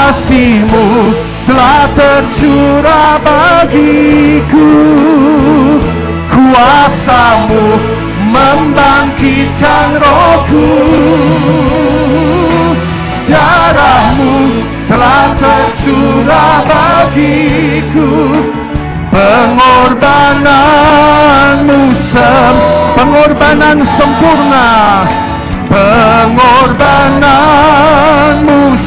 kasih-Mu telah tercurah bagiku. Kuasa-Mu membangkitkan rohku. Darah-Mu telah tercurah bagiku. Pengorbanan sempurna. Pengorbananmu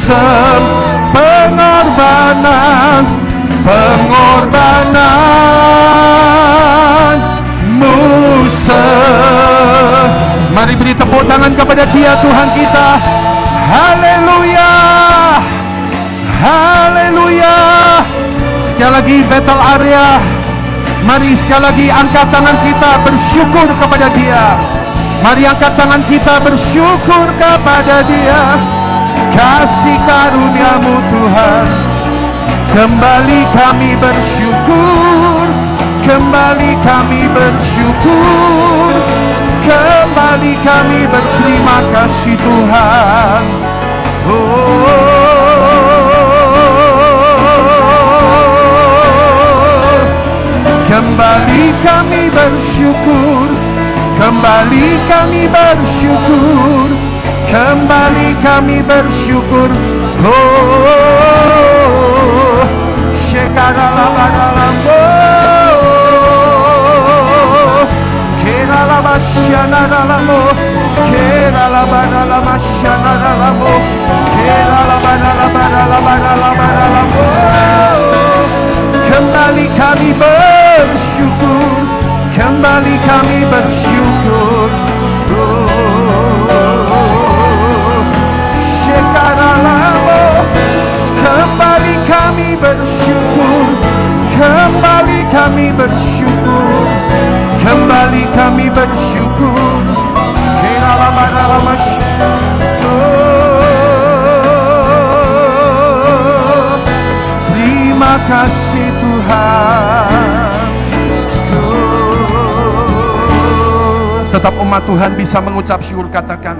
Mari beri tepuk tangan kepada Dia, Tuhan kita. Haleluya, haleluya. Sekali lagi battle area. Mari sekali lagi angkat tangan kita bersyukur kepada Dia. Mari angkat tangan kita bersyukur kepada Dia. Kasih karunia-Mu Tuhan, kembali kami bersyukur. Kembali kami bersyukur. Kembali kami berterima kasih Tuhan. Kembali kami bersyukur. Kembali kami bersyukur. Kembali kami bersyukur. Shekaralabaralamo, keralamasyanaralamo, keralabaralamasyanaralamo, keralabaralabaralabaralabaralamo. Kembali kami bersyukur. Kembali kami bersyukur. Shekaralamo, kembali kami bersyukur. Kembali kami bersyukur. Kembali kami bersyukur. Terima kasih Tuhan. Tetap umat Tuhan bisa mengucap syukur, katakan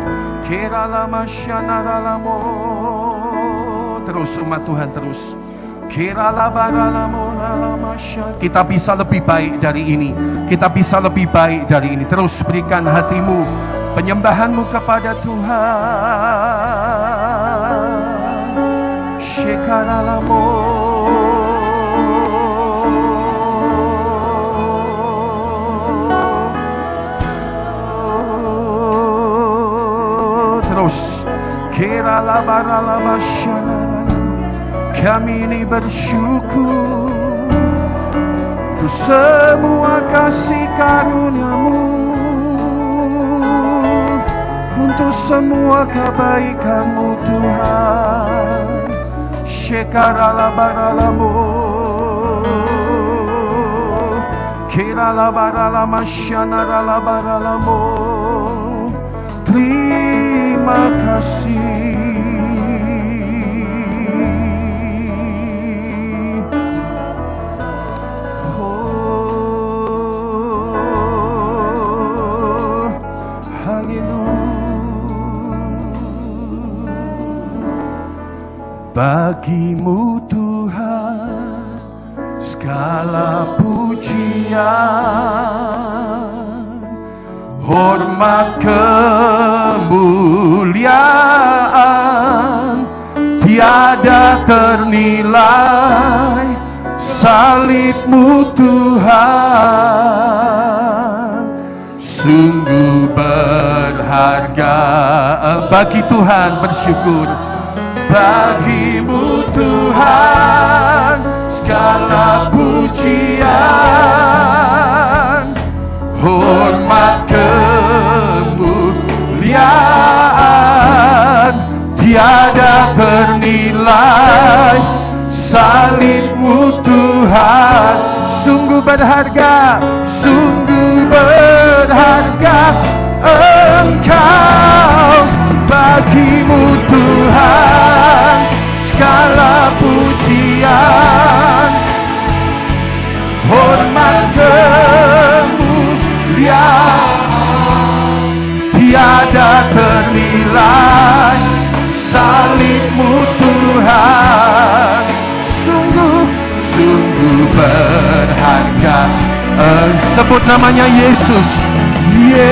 terus umat Tuhan terus. Kita bisa lebih baik dari ini. Kita bisa lebih baik dari ini. Terus berikan hatimu, penyembahanmu kepada Tuhan. Shekaralamo, terus keralabaralamasyanara. Kami ini bersyukur untuk semua kasih karunia-Mu, untuk semua kebaikan-Mu Tuhan. Shekaralabaralamo, keralabaralamasyanaralabaralamo. Terima kasih. Bagi-Mu Tuhan segala pujian, hormat kemuliaan tiada ternilai. Salib-Mu Tuhan sungguh berharga. Bagi Tuhan bersyukur. Bagi-Mu Tuhan segala pujian, hormat kemuliaan tiada ternilai. Salib-Mu Tuhan sungguh berharga, sungguh berharga. Engkau, bagi-Mu Tuhan segala pujian, hormat kemuliaan tiada ternilai. Salib-Mu Tuhan namanya Yesus. Yesus,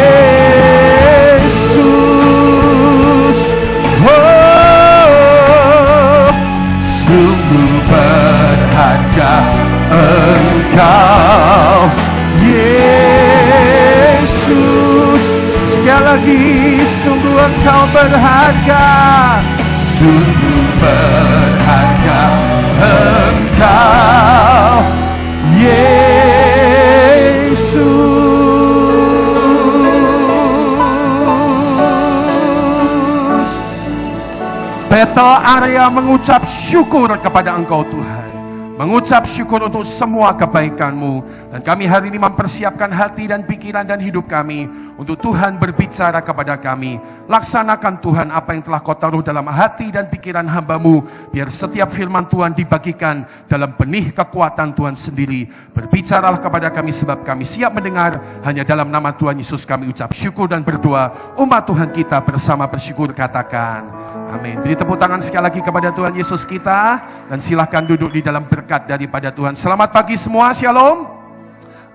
oh, sungguh berharga Engkau, Yesus. Sekali lagi, sungguh Engkau berharga, sungguh berharga Engkau, Yesus. Betel Area mengucap syukur kepada Engkau Tuhan, mengucap syukur untuk semua kebaikan-Mu. Dan kami hari ini mempersiapkan hati dan pikiran dan hidup kami untuk Tuhan berbicara kepada kami. Laksanakan Tuhan apa yang telah Kau taruh dalam hati dan pikiran hamba-Mu, biar setiap firman Tuhan dibagikan dalam benih kekuatan Tuhan sendiri. Berbicaralah kepada kami sebab kami siap mendengar. Hanya dalam nama Tuhan Yesus kami ucap syukur dan berdoa. Umat Tuhan kita bersama bersyukur katakan amin. Beri tepuk tangan sekali lagi kepada Tuhan Yesus kita. Dan silahkan duduk di dalam berkat daripada Tuhan. Selamat pagi semua, shalom.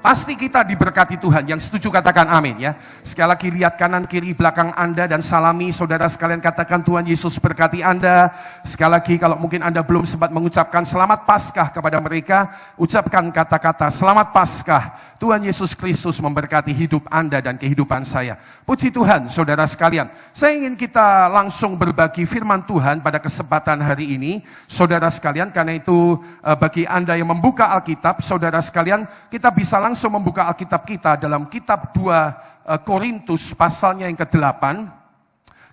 Pasti kita diberkati Tuhan. Yang setuju katakan amin ya. Sekali lagi lihat kanan kiri belakang Anda dan salami saudara sekalian, katakan Tuhan Yesus berkati Anda. Sekali lagi kalau mungkin Anda belum sempat mengucapkan selamat Paskah kepada mereka, ucapkan kata-kata selamat Paskah. Tuhan Yesus Kristus memberkati hidup Anda dan kehidupan saya. Puji Tuhan saudara sekalian. Saya ingin kita langsung berbagi firman Tuhan pada kesempatan hari ini. Saudara sekalian, karena itu bagi Anda yang membuka Alkitab, saudara sekalian, kita bisa langsung membuka Alkitab kita dalam kitab 2 Korintus pasalnya yang ke-8.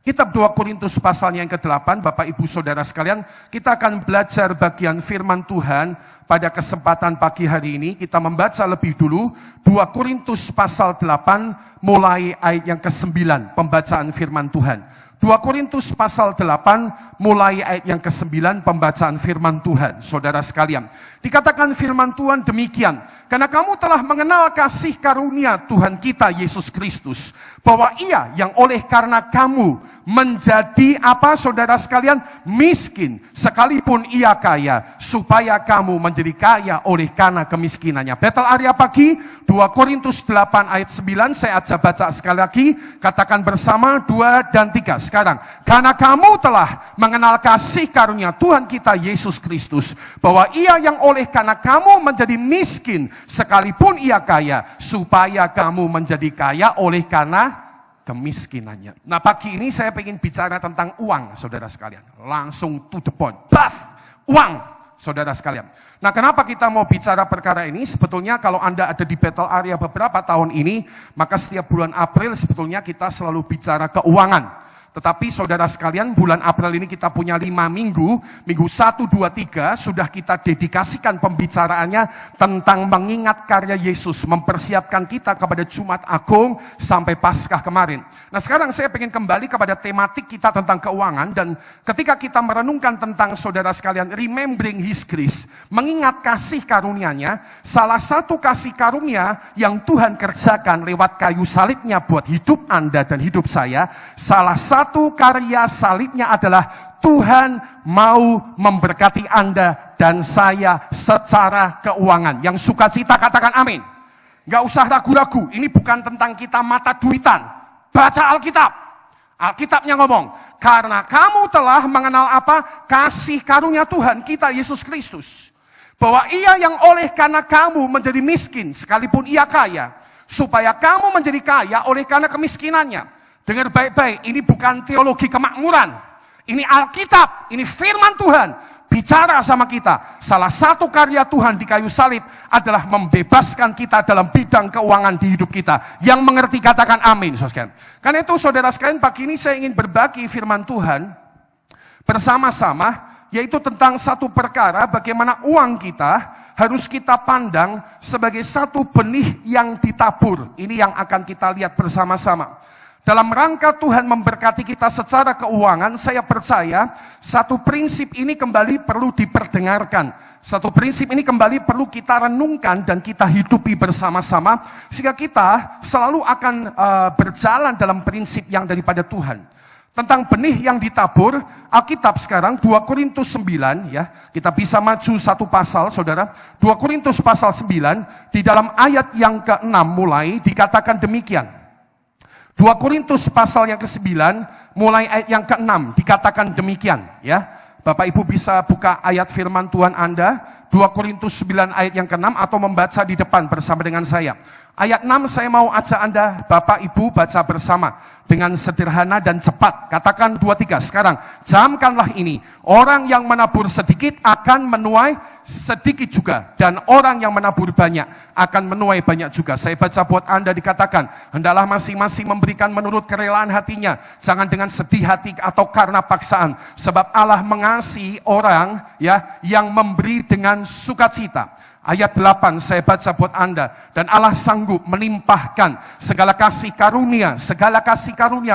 Kitab 2 Korintus pasalnya yang ke-8, Bapak Ibu Saudara sekalian, kita akan belajar bagian firman Tuhan pada kesempatan pagi hari ini. Kita membaca lebih dulu 2 Korintus pasal 8 mulai ayat yang ke-9, pembacaan firman Tuhan. 2 Korintus pasal 8 mulai ayat yang ke-9, pembacaan firman Tuhan. Saudara sekalian, dikatakan firman Tuhan demikian, karena kamu telah mengenal kasih karunia Tuhan kita Yesus Kristus, bahwa Ia yang oleh karena kamu menjadi apa saudara sekalian? Miskin, sekalipun Ia kaya, supaya kamu menjadi kaya oleh karena kemiskinannya. Betel area pagi 2 Korintus 8 ayat 9, saya ajak baca sekali lagi, katakan bersama 2 dan 3. Sekarang, karena kamu telah mengenal kasih karunia Tuhan kita Yesus Kristus, bahwa Ia yang oleh karena kamu menjadi miskin, sekalipun Ia kaya, supaya kamu menjadi kaya oleh karena kemiskinannya. Nah, pagi ini saya ingin bicara tentang uang, saudara sekalian. Langsung to the point. Baf, uang, saudara sekalian. Nah, kenapa kita mau bicara perkara ini? Sebetulnya kalau Anda ada di Betel Area beberapa tahun ini, maka setiap bulan April sebetulnya kita selalu bicara keuangan. Tetapi saudara sekalian, bulan April ini kita punya 5 minggu. Minggu 1, 2, 3 sudah kita dedikasikan pembicaraannya tentang mengingat karya Yesus. Mempersiapkan kita kepada Jumat Agung sampai Paskah kemarin. Nah, sekarang saya ingin kembali kepada tematik kita tentang keuangan. Dan ketika kita merenungkan tentang saudara sekalian, remembering His grace, mengingat kasih karunia-Nya, salah satu kasih karunia yang Tuhan kerjakan lewat kayu salibnya buat hidup Anda dan hidup saya, salah satu karya salibnya adalah Tuhan mau memberkati Anda dan saya secara keuangan. Yang sukacita katakan amin. Gak usah ragu-ragu, ini bukan tentang kita mata duitan. Baca Alkitab. Alkitabnya ngomong, karena kamu telah mengenal apa? Kasih karunia Tuhan kita Yesus Kristus. Bahwa Ia yang oleh karena kamu menjadi miskin, sekalipun Ia kaya, supaya kamu menjadi kaya oleh karena kemiskinannya. Dengar baik-baik, ini bukan teologi kemakmuran. Ini Alkitab, ini firman Tuhan. Bicara sama kita. Salah satu karya Tuhan di kayu salib adalah membebaskan kita dalam bidang keuangan di hidup kita. Yang mengerti katakan amin. Karena itu saudara sekalian, pagi ini saya ingin berbagi firman Tuhan bersama-sama, yaitu tentang satu perkara bagaimana uang kita harus kita pandang sebagai satu benih yang ditabur. Ini yang akan kita lihat bersama-sama. Dalam rangka Tuhan memberkati kita secara keuangan, saya percaya satu prinsip ini kembali perlu diperdengarkan. Satu prinsip ini kembali perlu kita renungkan dan kita hidupi bersama-sama, sehingga kita selalu akan berjalan dalam prinsip yang daripada Tuhan. Tentang benih yang ditabur, Alkitab sekarang 2 Korintus 9 ya. Kita bisa maju satu pasal Saudara. 2 Korintus pasal 9 di dalam ayat yang ke-6 mulai dikatakan demikian. 2 Korintus pasal yang ke-9 mulai ayat yang ke-6 dikatakan demikian ya. Bapak Ibu bisa buka ayat firman Tuhan Anda 2 Korintus 9 ayat yang ke-6 atau membaca di depan bersama dengan saya. Ayat 6 saya mau ajak Anda Bapak Ibu baca bersama dengan sederhana dan cepat. Katakan 2, 3 sekarang. Camkanlah ini. Orang yang menabur sedikit akan menuai sedikit juga. Dan orang yang menabur banyak akan menuai banyak juga. Saya baca buat Anda dikatakan. Hendaklah masing-masing memberikan menurut kerelaan hatinya. Jangan dengan sedih hati atau karena paksaan. Sebab Allah mengasihi orang ya yang memberi dengan sukacita. Ayat 8 saya baca buat Anda. Dan Allah sanggup melimpahkan segala kasih karunia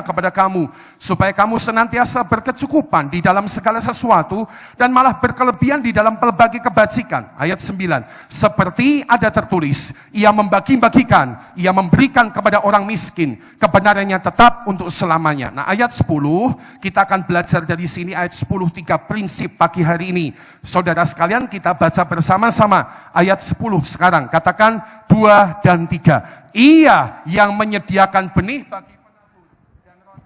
kepada kamu. Supaya kamu senantiasa berkecukupan di dalam segala sesuatu. Dan malah berkelebihan di dalam pelbagai kebajikan. Ayat 9. Seperti ada tertulis. Ia membagi-bagikan. Ia memberikan kepada orang miskin. Kebenarannya tetap untuk selamanya. Nah ayat 10. Kita akan belajar dari sini ayat 10. 3 prinsip pagi hari ini. Saudara sekalian kita baca bersama-sama. Ayat 10 sekarang, katakan 2 dan 3. Ia yang menyediakan benih bagi penabur dan roti.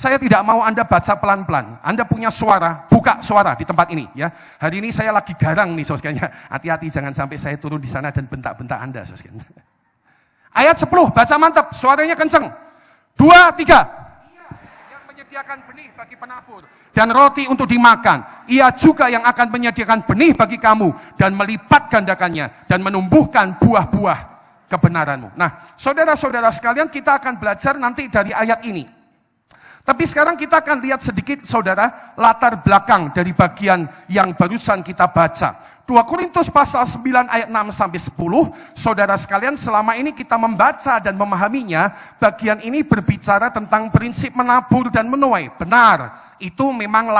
Saya tidak mau Anda baca pelan-pelan. Anda punya suara, buka suara di tempat ini ya. Hari ini saya lagi garang nih saudara. Hati-hati jangan sampai saya turun di sana dan bentak-bentak Anda saudara. Ayat 10, baca mantap, suaranya kenceng. 2, 3. Menyediakan benih bagi penabur dan roti untuk dimakan. Ia juga yang akan menyediakan benih bagi kamu dan melipat gandakannya dan menumbuhkan buah-buah kebenaranmu. Nah, saudara-saudara sekalian, kita akan belajar nanti dari ayat ini. Tapi sekarang kita akan lihat sedikit saudara latar belakang dari bagian yang barusan kita baca. 2 Korintus pasal 9 ayat 6 sampai 10, saudara sekalian selama ini kita membaca dan memahaminya, bagian ini berbicara tentang prinsip menabur dan menuai. Benar, itu memang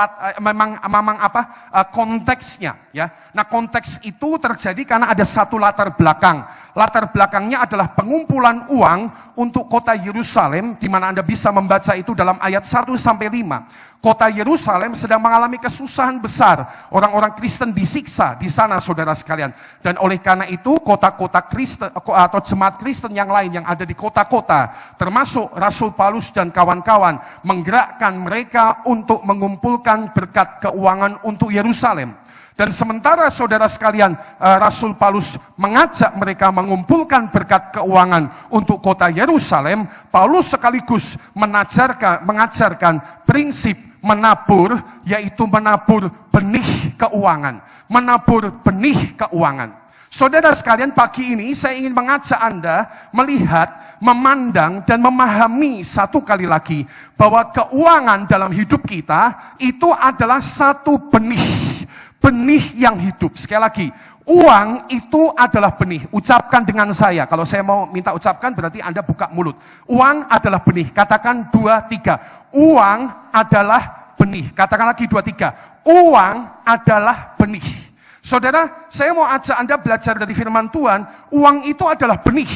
konteksnya ya. Nah, konteks itu terjadi karena ada satu latar belakang. Latar belakangnya adalah pengumpulan uang untuk kota Yerusalem, di mana Anda bisa membaca itu dalam ayat 1 sampai 5. Kota Yerusalem sedang mengalami kesusahan besar. Orang-orang Kristen disiksa di sana saudara sekalian. Dan oleh karena itu kota-kota Kristen atau jemaat Kristen yang lain yang ada di kota-kota, termasuk Rasul Paulus dan kawan-kawan, menggerakkan mereka untuk mengumpulkan berkat keuangan untuk Yerusalem. Dan sementara saudara sekalian, Rasul Paulus mengajak mereka mengumpulkan berkat keuangan untuk kota Yerusalem, Paulus sekaligus mengajarkan prinsip menabur, yaitu menabur benih keuangan. Menabur benih keuangan. Saudara sekalian, pagi ini saya ingin mengajak Anda melihat, memandang, dan memahami satu kali lagi bahwa keuangan dalam hidup kita itu adalah satu benih. Benih yang hidup. Sekali lagi, uang itu adalah benih. Ucapkan dengan saya. Kalau saya mau minta ucapkan berarti Anda buka mulut. Uang adalah benih. Katakan 2, 3. Uang adalah benih. Katakan lagi 2, 3. Uang adalah benih. Saudara, saya mau ajak Anda belajar dari firman Tuhan. Uang itu adalah benih.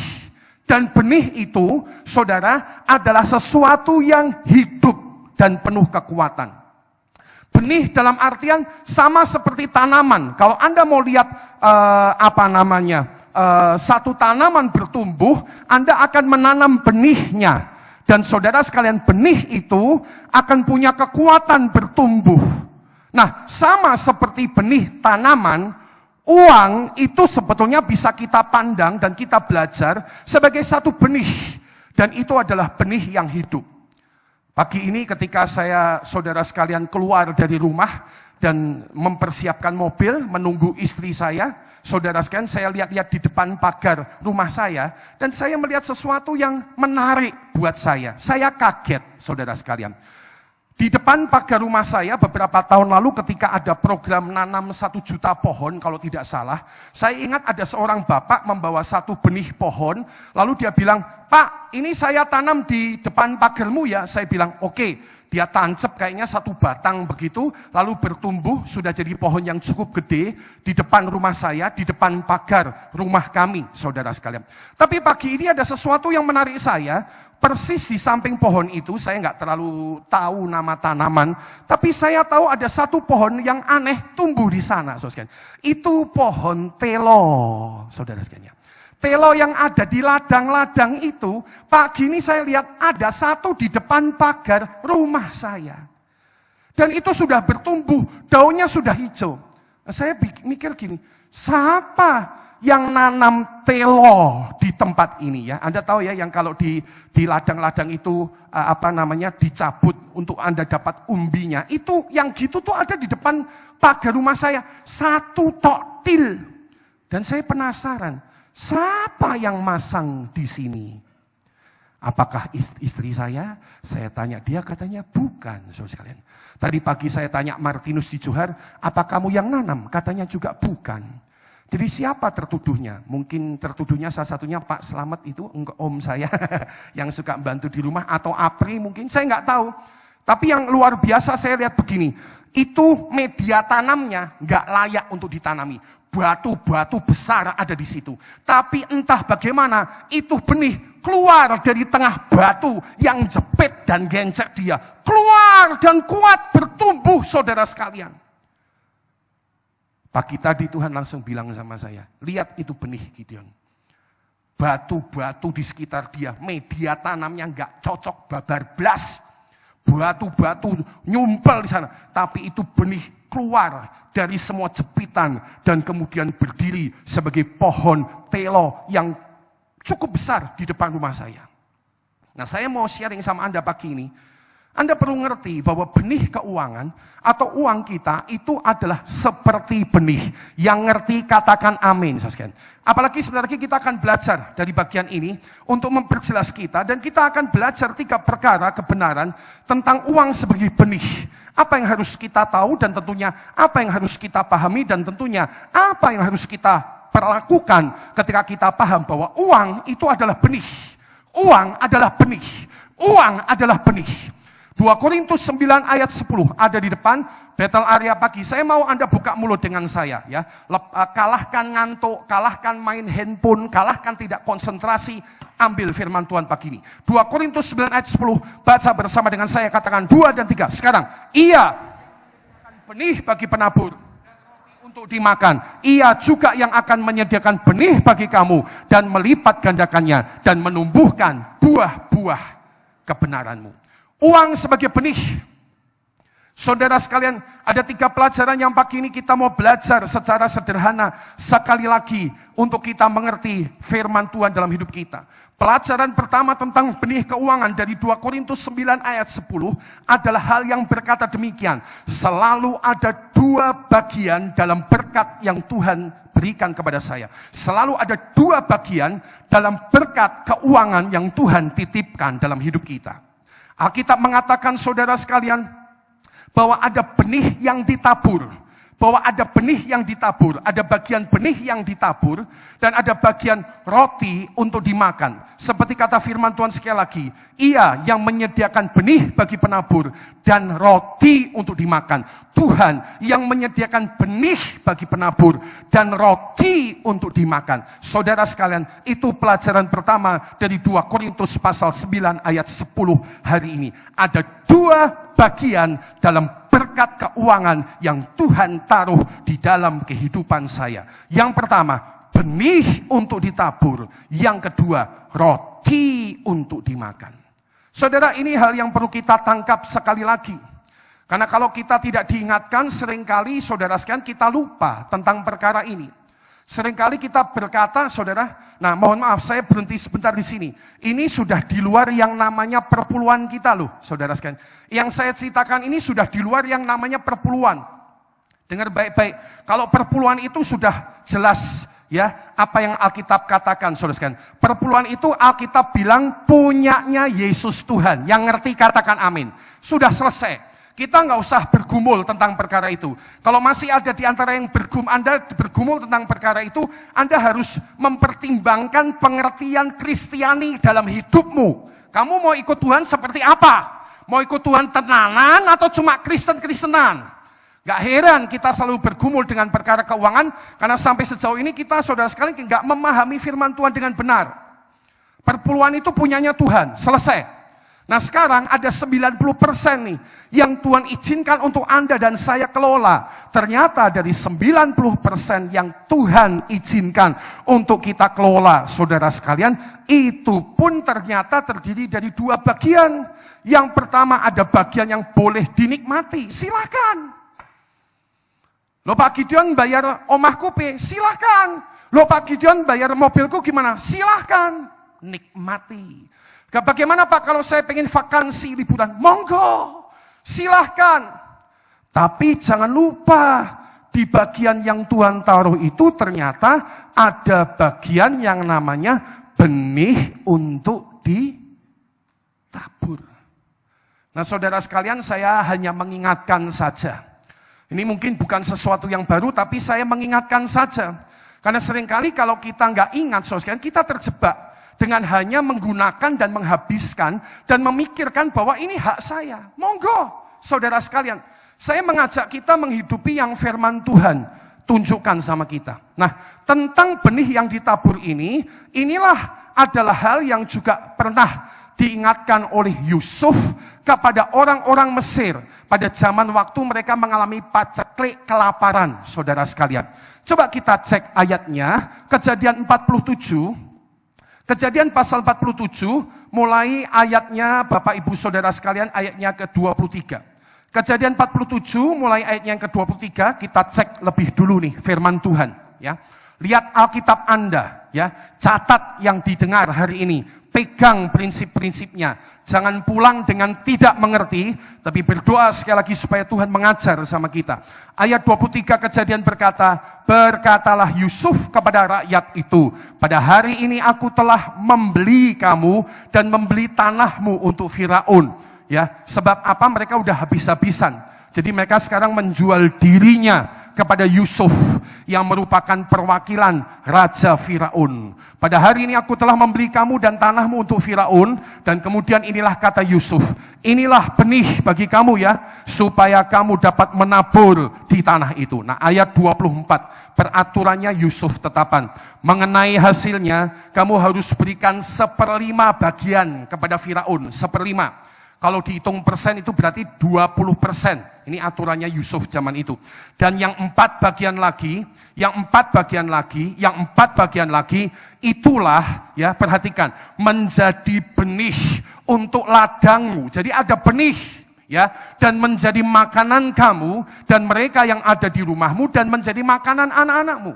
Dan benih itu, saudara, adalah sesuatu yang hidup dan penuh kekuatan. Benih dalam artian sama seperti tanaman. Kalau Anda mau lihat satu tanaman bertumbuh, Anda akan menanam benihnya. Dan saudara sekalian, benih itu akan punya kekuatan bertumbuh. Nah, sama seperti benih tanaman, uang itu sebetulnya bisa kita pandang dan kita belajar sebagai satu benih. Dan itu adalah benih yang hidup. Pagi ini ketika saya, saudara sekalian, keluar dari rumah dan mempersiapkan mobil, menunggu istri saya, saudara sekalian, saya lihat-lihat di depan pagar rumah saya, dan saya melihat sesuatu yang menarik buat saya. Saya kaget, saudara sekalian. Di depan pagar rumah saya beberapa tahun lalu ketika ada program nanam 1 juta pohon kalau tidak salah. Saya ingat ada seorang bapak membawa satu benih pohon. Lalu dia bilang, "Pak, ini saya tanam di depan pagarmu ya." Saya bilang, "Oke." dia tancap kayaknya satu batang begitu, lalu bertumbuh, sudah jadi pohon yang cukup gede, di depan rumah saya, di depan pagar rumah kami, saudara sekalian. Tapi pagi ini ada sesuatu yang menarik saya, persis di samping pohon itu, saya nggak terlalu tahu nama tanaman, tapi saya tahu ada satu pohon yang aneh tumbuh di sana, saudara sekalian. Itu pohon telo, saudara sekalian. Telo yang ada di ladang-ladang itu, pagi ini saya lihat ada satu di depan pagar rumah saya. Dan itu sudah bertumbuh, daunnya sudah hijau. Nah, saya mikir gini, siapa yang nanam telo di tempat ini ya? Anda tahu ya, yang kalau di ladang-ladang itu dicabut untuk Anda dapat umbinya. Itu yang gitu tuh ada di depan pagar rumah saya, satu toktil. Dan saya penasaran, siapa yang masang di sini? Apakah istri saya? Saya tanya, dia katanya bukan, saudara sekalian. Tadi pagi saya tanya Martinus di Johar, apa kamu yang nanam? Katanya juga bukan. Jadi siapa tertuduhnya? Mungkin tertuduhnya salah satunya Pak Slamet itu, om saya yang suka bantu di rumah, atau Apri mungkin, saya nggak tahu. Tapi yang luar biasa saya lihat begini, itu media tanamnya nggak layak untuk ditanami. Batu-batu besar ada di situ. Tapi entah bagaimana, itu benih keluar dari tengah batu yang jepit dan gencet dia. Keluar dan kuat bertumbuh, saudara sekalian. Pagi tadi Tuhan langsung bilang sama saya, lihat itu benih Gideon. Batu-batu di sekitar dia, media tanamnya nggak cocok, babar blas. Batu-batu nyumpel di sana. Tapi itu benih keluar dari semua jepitan dan kemudian berdiri sebagai pohon telo yang cukup besar di depan rumah saya. Nah, saya mau sharing sama Anda pagi ini. Anda perlu ngerti bahwa benih keuangan atau uang kita itu adalah seperti benih. Yang ngerti katakan amin. Apalagi sebentar lagi kita akan belajar dari bagian ini untuk memperjelas kita. Dan kita akan belajar 3 perkara kebenaran tentang uang sebagai benih. Apa yang harus kita tahu dan tentunya apa yang harus kita pahami dan tentunya apa yang harus kita perlakukan ketika kita paham bahwa uang itu adalah benih. Uang adalah benih. Uang adalah benih. 2 Korintus 9 ayat 10 ada di depan battle area pagi. Saya mau Anda buka mulut dengan saya ya. Kalahkan ngantuk, kalahkan main handphone, kalahkan tidak konsentrasi, ambil firman Tuhan pagi ini. 2 Korintus 9 ayat 10 baca bersama dengan saya, katakan 2 dan 3. Sekarang, ia akan benih bagi penabur untuk dimakan. Ia juga yang akan menyediakan benih bagi kamu dan melipat gandakannya dan menumbuhkan buah-buah kebenaranmu. Uang sebagai benih. Saudara sekalian, ada 3 pelajaran yang pagi ini kita mau belajar secara sederhana sekali lagi untuk kita mengerti firman Tuhan dalam hidup kita. Pelajaran pertama tentang benih keuangan dari 2 Korintus 9 ayat 10 adalah hal yang berkata demikian. Selalu ada 2 bagian dalam berkat yang Tuhan berikan kepada saya. Selalu ada 2 bagian dalam berkat keuangan yang Tuhan titipkan dalam hidup kita. Alkitab mengatakan saudara sekalian bahwa ada benih yang ditabur. Bahwa ada benih yang ditabur. Ada bagian benih yang ditabur dan ada bagian roti untuk dimakan. Seperti kata firman Tuhan sekali lagi, ia yang menyediakan benih bagi penabur dan roti untuk dimakan. Tuhan yang menyediakan benih bagi penabur dan roti untuk dimakan. Saudara sekalian, itu pelajaran pertama dari 2 Korintus pasal 9 ayat 10 hari ini. Ada 2 bagian dalam berkat keuangan yang Tuhan taruh di dalam kehidupan saya. Yang pertama, benih untuk ditabur. Yang kedua, roti untuk dimakan. Saudara, ini hal yang perlu kita tangkap sekali lagi. Karena kalau kita tidak diingatkan, seringkali saudara sekalian kita lupa tentang perkara ini. Seringkali kita berkata, saudara, nah mohon maaf saya berhenti sebentar di sini. Ini sudah di luar yang namanya perpuluhan kita loh, saudara sekalian. Yang saya ceritakan ini sudah di luar yang namanya perpuluhan. Dengar baik-baik, kalau perpuluhan itu sudah jelas ya apa yang Alkitab katakan, saudara sekalian. Perpuluhan itu Alkitab bilang punyanya Yesus Tuhan. Yang ngerti katakan amin. Sudah selesai. Kita nggak usah bergumul tentang perkara itu. Kalau masih ada di antara yang Anda bergumul tentang perkara itu, Anda harus mempertimbangkan pengertian Kristiani dalam hidupmu. Kamu mau ikut Tuhan seperti apa? Mau ikut Tuhan tenanan atau cuma Kristen-Kristenan? Gak heran kita selalu bergumul dengan perkara keuangan, karena sampai sejauh ini kita, saudara sekalian, gak memahami firman Tuhan dengan benar. Perpuluhan itu punyanya Tuhan, selesai. Nah sekarang ada 90% nih yang Tuhan izinkan untuk Anda dan saya kelola. Ternyata dari 90% yang Tuhan izinkan untuk kita kelola, saudara sekalian, itu pun ternyata terdiri dari dua bagian. Yang pertama ada bagian yang boleh dinikmati, silakan. Loh Pak Gideon bayar omahku silakan. Loh Pak Gideon bayar mobilku gimana? Silakan. Nikmati. Bagaimana Pak kalau saya pengen vakansi liburan? Monggo, silahkan. Tapi jangan lupa, di bagian yang Tuhan taruh itu ternyata ada bagian yang namanya benih untuk ditabur. Nah saudara sekalian, saya hanya mengingatkan saja. Ini mungkin bukan sesuatu yang baru, tapi saya mengingatkan saja. Karena seringkali kalau kita nggak ingat, saudara sekalian, kita terjebak dengan hanya menggunakan dan menghabiskan dan memikirkan bahwa ini hak saya. Monggo, saudara sekalian. Saya mengajak kita menghidupi yang firman Tuhan tunjukkan sama kita. Nah, tentang benih yang ditabur ini, inilah adalah hal yang juga pernah diingatkan oleh Yusuf kepada orang-orang Mesir pada zaman waktu mereka mengalami paceklik kelaparan, saudara sekalian. Coba kita cek ayatnya, Kejadian 47. Kejadian pasal 47, mulai ayatnya Bapak Ibu Saudara sekalian, ayatnya ke-23. Kejadian 47, mulai ayatnya yang ke-23, kita cek lebih dulu nih firman Tuhan. Ya. Lihat Alkitab Anda, ya, catat yang didengar hari ini, pegang prinsip-prinsipnya. Jangan pulang dengan tidak mengerti, tapi berdoa sekali lagi supaya Tuhan mengajar sama kita. Ayat 23 Kejadian berkata, berkatalah Yusuf kepada rakyat itu, pada hari ini aku telah membeli kamu dan membeli tanahmu untuk Firaun. Ya, sebab apa? Mereka udah habis-habisan. Jadi mereka sekarang menjual dirinya kepada Yusuf yang merupakan perwakilan Raja Firaun. Pada hari ini aku telah membeli kamu dan tanahmu untuk Firaun. Dan kemudian inilah kata Yusuf, inilah benih bagi kamu ya, supaya kamu dapat menabur di tanah itu. Nah ayat 24, peraturannya Yusuf tetapan. Mengenai hasilnya, kamu harus berikan 1/5 bagian kepada Firaun, 1/5. Kalau dihitung persen itu berarti 20%. Ini aturannya Yusuf zaman itu. Dan yang 4 bagian lagi, itulah, ya perhatikan, menjadi benih untuk ladangmu. Jadi ada benih, ya, dan menjadi makanan kamu dan mereka yang ada di rumahmu dan menjadi makanan anak-anakmu.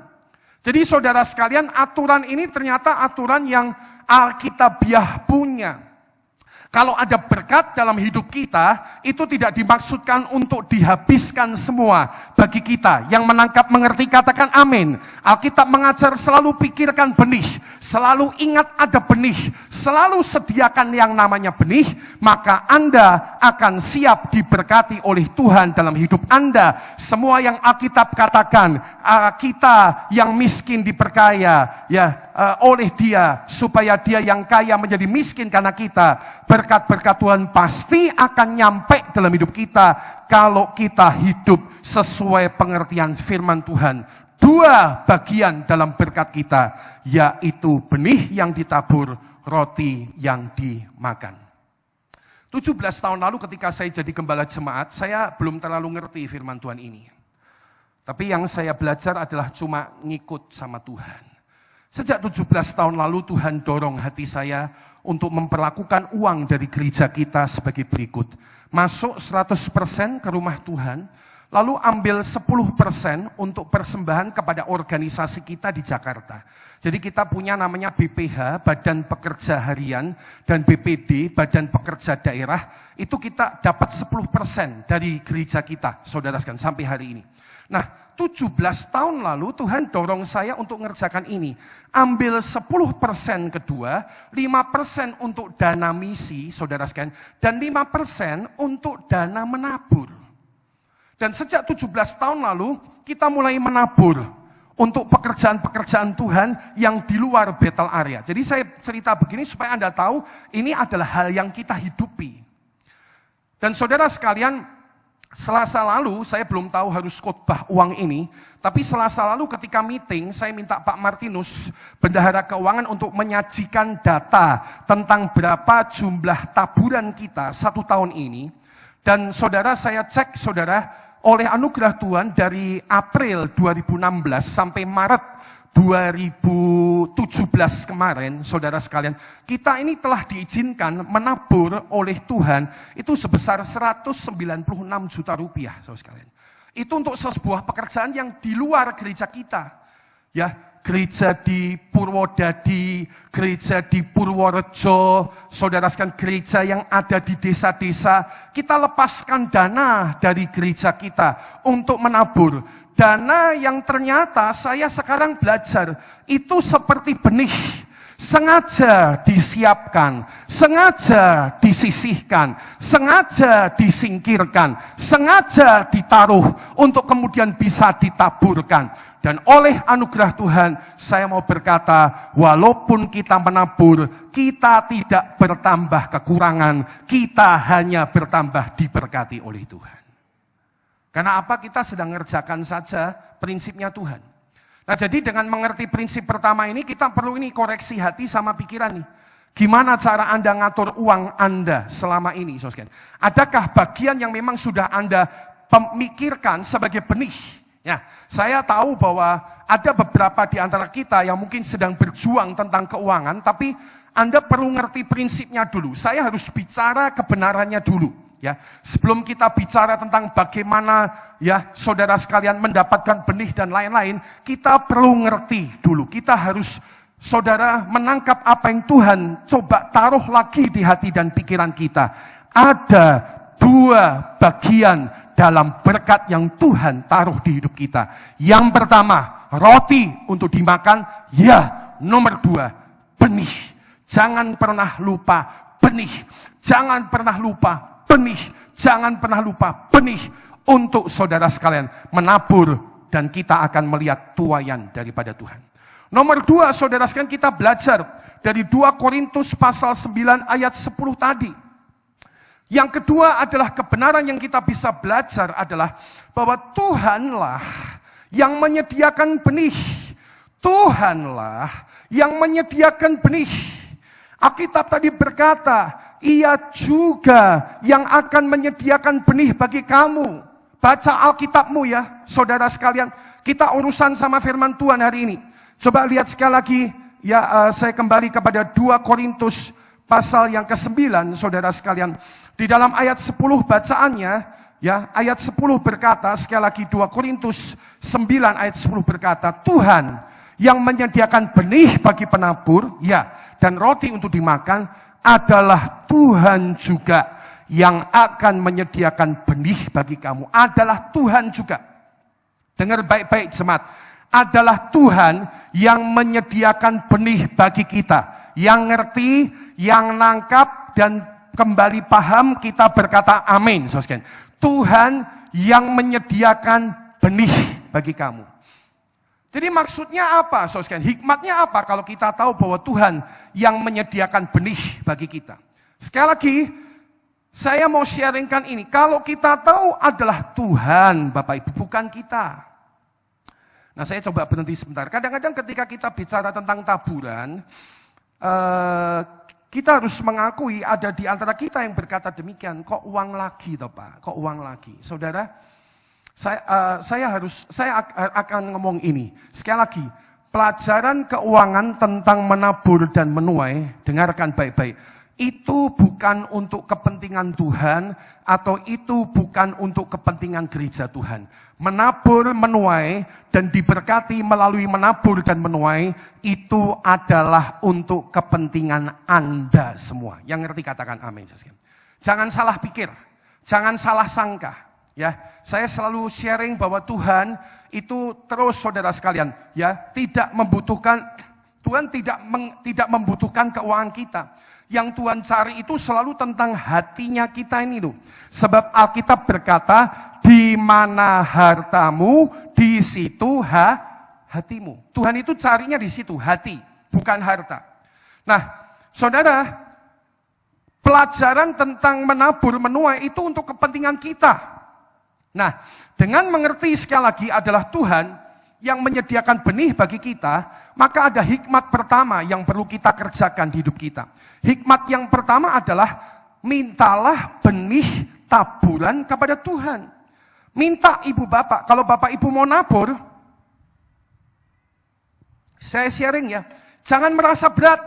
Jadi saudara sekalian, aturan ini ternyata aturan yang Alkitabiah punya. Kalau ada berkat dalam hidup kita, itu tidak dimaksudkan untuk dihabiskan semua bagi kita. Yang menangkap mengerti katakan amin. Alkitab mengajar selalu pikirkan benih, selalu ingat ada benih, selalu sediakan yang namanya benih, maka Anda akan siap diberkati oleh Tuhan dalam hidup Anda. Semua yang Alkitab katakan, kita yang miskin diperkaya, ya, oleh Dia, supaya Dia yang kaya menjadi miskin karena kita. Berkat-berkat Tuhan pasti akan nyampe dalam hidup kita kalau kita hidup sesuai pengertian firman Tuhan. 2 bagian dalam berkat kita, yaitu benih yang ditabur, roti yang dimakan. 17 tahun lalu ketika saya jadi gembala jemaat, saya belum terlalu ngerti firman Tuhan ini. Tapi yang saya belajar adalah cuma ngikut sama Tuhan. Sejak 17 tahun lalu Tuhan dorong hati saya untuk memperlakukan uang dari gereja kita sebagai berikut. Masuk 100% ke rumah Tuhan, lalu ambil 10% untuk persembahan kepada organisasi kita di Jakarta. Jadi kita punya namanya BPH, Badan Pekerja Harian, dan BPD, Badan Pekerja Daerah. Itu kita dapat 10% dari gereja kita, saudara sekalian, sampai hari ini. Nah, 17 tahun lalu Tuhan dorong saya untuk mengerjakan ini. Ambil 10% kedua, 5% untuk dana misi, saudara sekalian, dan 5% untuk dana menabur. Dan sejak 17 tahun lalu, kita mulai menabur untuk pekerjaan-pekerjaan Tuhan yang di luar Bethel area. Jadi saya cerita begini supaya Anda tahu, ini adalah hal yang kita hidupi. Dan saudara sekalian, Selasa lalu, saya belum tahu harus khotbah uang ini, tapi Selasa lalu ketika meeting, saya minta Pak Martinus, Bendahara Keuangan, untuk menyajikan data tentang berapa jumlah taburan kita 1 tahun ini. Dan saudara, saya cek saudara, oleh anugerah Tuhan dari April 2016 sampai Maret 2017 kemarin, saudara sekalian, kita ini telah diizinkan menabur oleh Tuhan itu sebesar 196 juta rupiah, saudara sekalian. Itu untuk sebuah pekerjaan yang di luar gereja kita. Ya, gereja di Purwodadi, gereja di Purworejo, saudara sekalian, gereja yang ada di desa-desa, kita lepaskan dana dari gereja kita untuk menabur. Dana yang ternyata saya sekarang belajar itu seperti benih, sengaja disiapkan, sengaja disisihkan, sengaja disingkirkan, sengaja ditaruh untuk kemudian bisa ditaburkan. Dan oleh anugerah Tuhan, saya mau berkata, walaupun kita menabur, kita tidak bertambah kekurangan, kita hanya bertambah diberkati oleh Tuhan. Karena apa? Kita sedang mengerjakan saja prinsipnya Tuhan. Nah, jadi dengan mengerti prinsip pertama ini, kita perlu ini koreksi hati sama pikiran nih. Gimana cara Anda ngatur uang Anda selama ini, saudara? Adakah bagian yang memang sudah Anda pemikirkan sebagai benih? Ya, saya tahu bahwa ada beberapa di antara kita yang mungkin sedang berjuang tentang keuangan, tapi Anda perlu ngerti prinsipnya dulu. Saya harus bicara kebenarannya dulu. Ya, sebelum kita bicara tentang bagaimana ya saudara sekalian mendapatkan benih dan lain-lain, kita perlu ngerti dulu. Kita harus saudara menangkap apa yang Tuhan coba taruh lagi di hati dan pikiran kita. Ada 2 bagian dalam berkat yang Tuhan taruh di hidup kita. Yang pertama, roti untuk dimakan. Ya, nomor 2, benih. Jangan pernah lupa benih. Jangan pernah lupa benih, jangan pernah lupa benih untuk saudara sekalian menabur dan kita akan melihat tuaian daripada Tuhan. Nomor 2, saudara sekalian, kita belajar dari 2 Korintus pasal 9 ayat 10 tadi. Yang kedua adalah kebenaran yang kita bisa belajar adalah bahwa Tuhanlah yang menyediakan benih. Tuhanlah yang menyediakan benih. Alkitab tadi berkata, Ia juga yang akan menyediakan benih bagi kamu. Baca Alkitabmu ya, saudara sekalian. Kita urusan sama firman Tuhan hari ini. Coba lihat sekali lagi, ya saya kembali kepada 2 Korintus pasal yang ke-9, saudara sekalian. Di dalam ayat 10 bacaannya, ya ayat 10 berkata, sekali lagi 2 Korintus 9 ayat 10 berkata, Tuhan yang menyediakan benih bagi penabur, ya, dan roti untuk dimakan, adalah Tuhan juga yang akan menyediakan benih bagi kamu. Adalah Tuhan juga. Dengar baik-baik jemaat. Adalah Tuhan yang menyediakan benih bagi kita. Yang ngerti, yang nangkap, dan kembali paham, kita berkata amin. Tuhan yang menyediakan benih bagi kamu. Jadi maksudnya apa, saudara? Hikmatnya apa kalau kita tahu bahwa Tuhan yang menyediakan benih bagi kita? Sekali lagi, saya mau sharingkan ini. Kalau kita tahu adalah Tuhan, Bapak Ibu, bukan kita. Nah, saya coba berhenti sebentar. Kadang-kadang ketika kita bicara tentang taburan, kita harus mengakui ada di antara kita yang berkata demikian. Kok uang lagi, toh Pak? Kok uang lagi? Saudara, saya akan ngomong ini. Sekali lagi, pelajaran keuangan tentang menabur dan menuai, dengarkan baik-baik. Itu bukan untuk kepentingan Tuhan, atau itu bukan untuk kepentingan gereja Tuhan. Menabur, menuai, dan diberkati melalui menabur dan menuai, itu adalah untuk kepentingan Anda semua. Yang ngerti katakan amin. Jangan salah pikir, jangan salah sangka. Ya, saya selalu sharing bahwa Tuhan itu terus saudara sekalian, ya, tidak membutuhkan, Tuhan tidak membutuhkan keuangan kita. Yang Tuhan cari itu selalu tentang hatinya kita ini loh. Sebab Alkitab berkata, di mana hartamu, di situ hatimu. Tuhan itu carinya di situ, hati, bukan harta. Nah, saudara, Pelajaran tentang menabur, menuai itu untuk kepentingan kita. Nah, dengan mengerti sekali lagi adalah Tuhan yang menyediakan benih bagi kita, maka ada hikmat pertama yang perlu kita kerjakan di hidup kita. Hikmat yang pertama adalah mintalah benih taburan kepada Tuhan. Minta ibu bapak, kalau bapak ibu mau nabur, saya sharing ya, jangan merasa berat,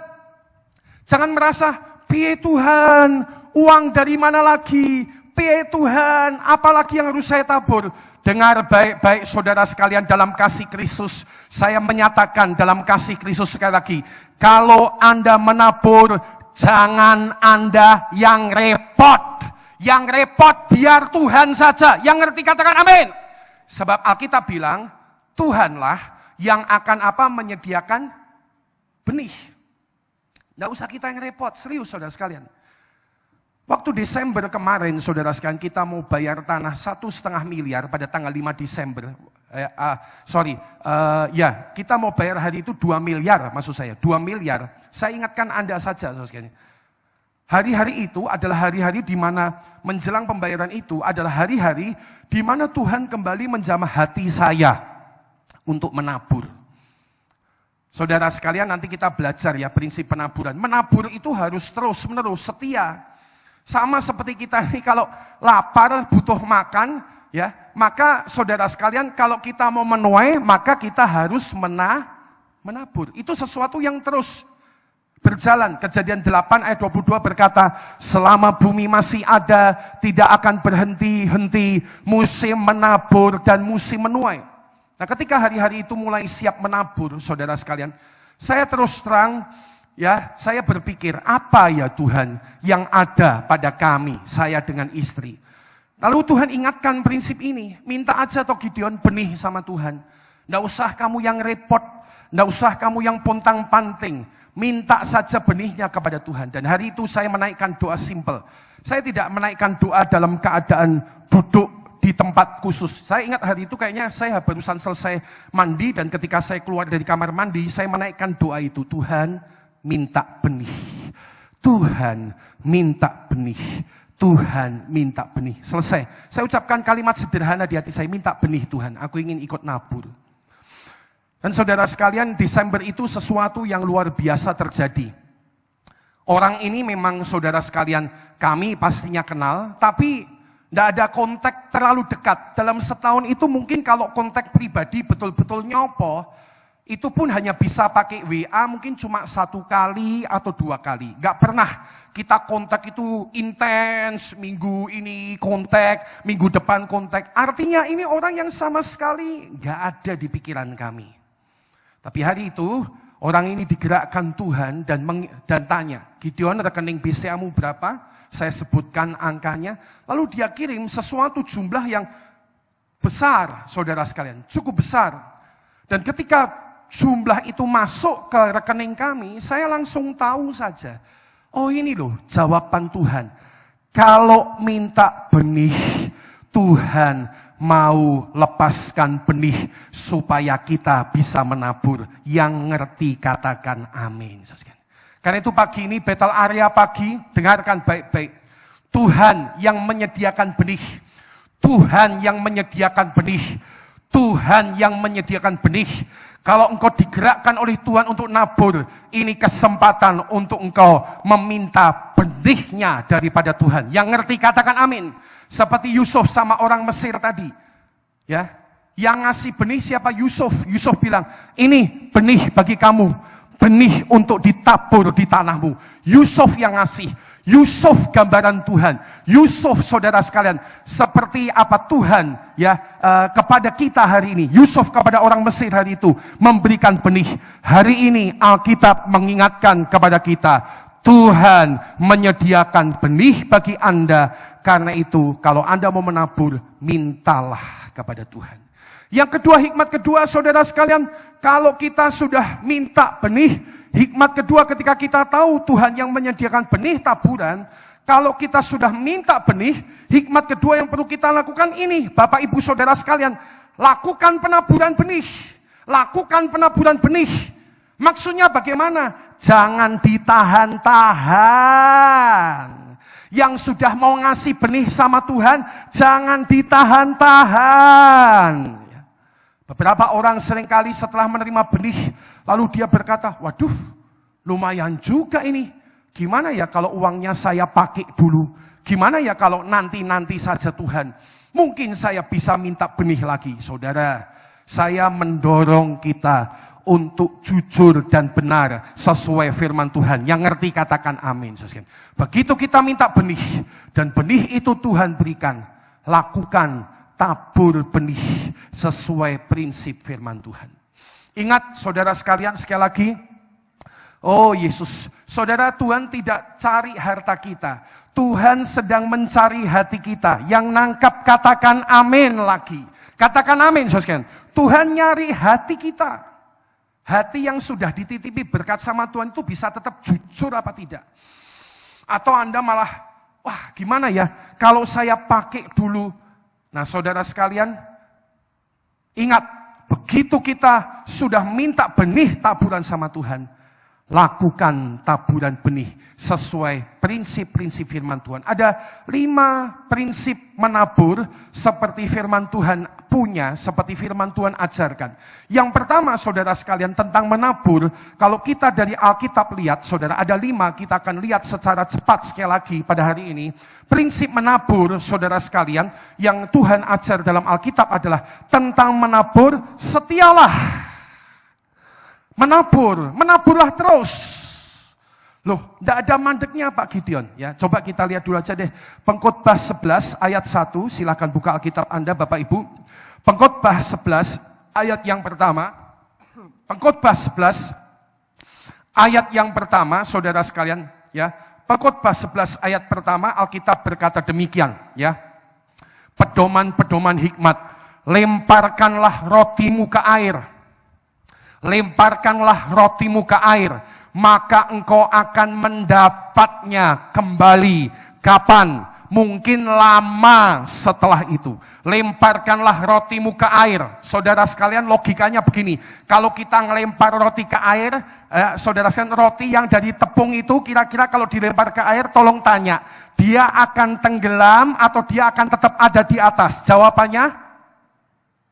jangan merasa, piye Tuhan, uang dari mana lagi, piye Tuhan, apalagi yang harus saya tabur. Dengar baik-baik saudara sekalian dalam kasih Kristus. Saya menyatakan dalam kasih Kristus sekali lagi. Kalau Anda menabur, jangan Anda yang repot. Yang repot biar Tuhan saja. Yang ngerti katakan amin. Sebab Alkitab bilang, Tuhanlah yang akan menyediakan benih. Nggak usah kita yang repot, serius saudara sekalian. Waktu Desember kemarin, saudara sekalian, kita mau bayar tanah 1,5 miliar pada tanggal 5 Desember. Kita mau bayar hari itu 2 miliar, maksud saya, 2 miliar. Saya ingatkan Anda saja, saudara sekalian. Hari-hari itu adalah hari-hari di mana menjelang pembayaran itu adalah hari-hari di mana Tuhan kembali menjamah hati saya untuk menabur. Saudara sekalian, nanti kita belajar ya prinsip penaburan. Menabur itu harus terus-menerus setia. Sama seperti kita ini kalau lapar butuh makan, ya, maka saudara sekalian kalau kita mau menuai, maka kita harus menabur. Itu sesuatu yang terus berjalan. Kejadian 8 ayat 22 berkata, selama bumi masih ada, tidak akan berhenti-henti musim menabur dan musim menuai. Nah, ketika hari-hari itu mulai siap menabur, saudara sekalian, saya terus terang, ya, saya berpikir, apa ya Tuhan yang ada pada kami, saya dengan istri. Lalu Tuhan ingatkan prinsip ini, minta aja toh Gideon benih sama Tuhan. Nggak usah kamu yang repot, nggak usah kamu yang pontang-panting, minta saja benihnya kepada Tuhan. Dan hari itu saya menaikkan doa simple. Saya tidak menaikkan doa dalam keadaan duduk di tempat khusus. Saya ingat hari itu kayaknya saya barusan selesai mandi dan ketika saya keluar dari kamar mandi, saya menaikkan doa itu, Tuhan, minta benih. Tuhan minta benih. Tuhan minta benih. Selesai. Saya ucapkan kalimat sederhana di hati saya, minta benih Tuhan. Aku ingin ikut nabur. Dan saudara sekalian, Desember itu sesuatu yang luar biasa terjadi. Orang ini memang saudara sekalian, kami pastinya kenal, tapi tidak ada kontak terlalu dekat. Dalam setahun itu mungkin kalau kontak pribadi betul-betul nyopo, itu pun hanya bisa pakai WA mungkin cuma 1 kali atau 2 kali. Gak pernah kita kontak itu intens, minggu ini kontak, minggu depan kontak. Artinya ini orang yang sama sekali gak ada di pikiran kami. Tapi hari itu orang ini digerakkan Tuhan dan tanya, Gideon rekening BCA-mu berapa? Saya sebutkan angkanya. Lalu dia kirim sesuatu jumlah yang besar, saudara sekalian, cukup besar. Dan ketika jumlah itu masuk ke rekening kami, saya langsung tahu saja. Oh ini loh jawaban Tuhan. Kalau minta benih, Tuhan mau lepaskan benih supaya kita bisa menabur. Yang ngerti katakan amin. Karena itu pagi ini Betel Area pagi, dengarkan baik-baik. Tuhan yang menyediakan benih. Tuhan yang menyediakan benih. Tuhan yang menyediakan benih. Kalau engkau digerakkan oleh Tuhan untuk nabur, ini kesempatan untuk engkau meminta benihnya daripada Tuhan. Yang ngerti katakan amin. Seperti Yusuf sama orang Mesir tadi. Ya, yang ngasih benih siapa? Yusuf. Yusuf bilang, ini benih bagi kamu. Benih untuk ditabur di tanahmu. Yusuf yang ngasih. Yusuf gambaran Tuhan. Yusuf saudara sekalian, seperti apa Tuhan ya kepada kita hari ini. Yusuf kepada orang Mesir hari itu memberikan benih. Hari ini Alkitab mengingatkan kepada kita, Tuhan menyediakan benih bagi Anda. Karena itu kalau Anda mau menabur, mintalah kepada Tuhan. Yang kedua, hikmat kedua saudara sekalian, kalau kita sudah minta benih, hikmat kedua ketika kita tahu Tuhan yang menyediakan benih taburan, kalau kita sudah minta benih, hikmat kedua yang perlu kita lakukan ini, Bapak Ibu Saudara sekalian, lakukan penaburan benih. Lakukan penaburan benih. Maksudnya bagaimana? Jangan ditahan-tahan. Yang sudah mau ngasih benih sama Tuhan, jangan ditahan-tahan. Beberapa orang seringkali setelah menerima benih, lalu dia berkata, waduh, lumayan juga ini. Gimana ya kalau uangnya saya pakai dulu? Gimana ya kalau nanti-nanti saja Tuhan? Mungkin saya bisa minta benih lagi. Saudara, saya mendorong kita untuk jujur dan benar sesuai firman Tuhan. Yang ngerti katakan amin. Begitu kita minta benih, dan benih itu Tuhan berikan, lakukan tabur benih sesuai prinsip firman Tuhan. Ingat saudara sekalian, sekali lagi, oh Yesus, saudara, Tuhan tidak cari harta kita. Tuhan sedang mencari hati kita. Yang nangkap katakan amin lagi. Katakan amin saudara. Tuhan nyari hati kita. Hati yang sudah dititipi berkat sama Tuhan itu bisa tetap jujur apa tidak? Atau Anda malah, wah gimana ya kalau saya pakai dulu. Nah saudara sekalian, ingat, begitu kita sudah minta benih taburan sama Tuhan, lakukan taburan benih sesuai prinsip-prinsip firman Tuhan. Ada 5 prinsip menabur seperti firman Tuhan punya, seperti firman Tuhan ajarkan. Yang pertama saudara sekalian tentang menabur, kalau kita dari Alkitab lihat, saudara ada 5, kita akan lihat secara cepat sekali lagi pada hari ini. Prinsip menabur saudara sekalian yang Tuhan ajar dalam Alkitab adalah tentang menabur, setialah. Menaburlah terus. Loh, tidak ada mandeknya Pak Gideon. Ya, coba kita lihat dulu aja deh. Pengkhotbah 11 ayat 1, silakan buka Alkitab Anda Bapak Ibu. Pengkhotbah 11 ayat yang pertama. Pengkhotbah 11 ayat yang pertama, saudara sekalian, ya. Pengkhotbah 11 ayat pertama, Alkitab berkata demikian, ya. Pedoman-pedoman hikmat, lemparkanlah rotimu ke air. Lemparkanlah rotimu ke air, maka engkau akan mendapatnya kembali. Kapan? Mungkin lama setelah itu. Lemparkanlah rotimu ke air. Saudara sekalian, logikanya begini. Kalau kita ngelempar roti ke air, saudara sekalian, roti yang dari tepung itu kira-kira kalau dilempar ke air, tolong tanya, dia akan tenggelam atau dia akan tetap ada di atas? Jawabannya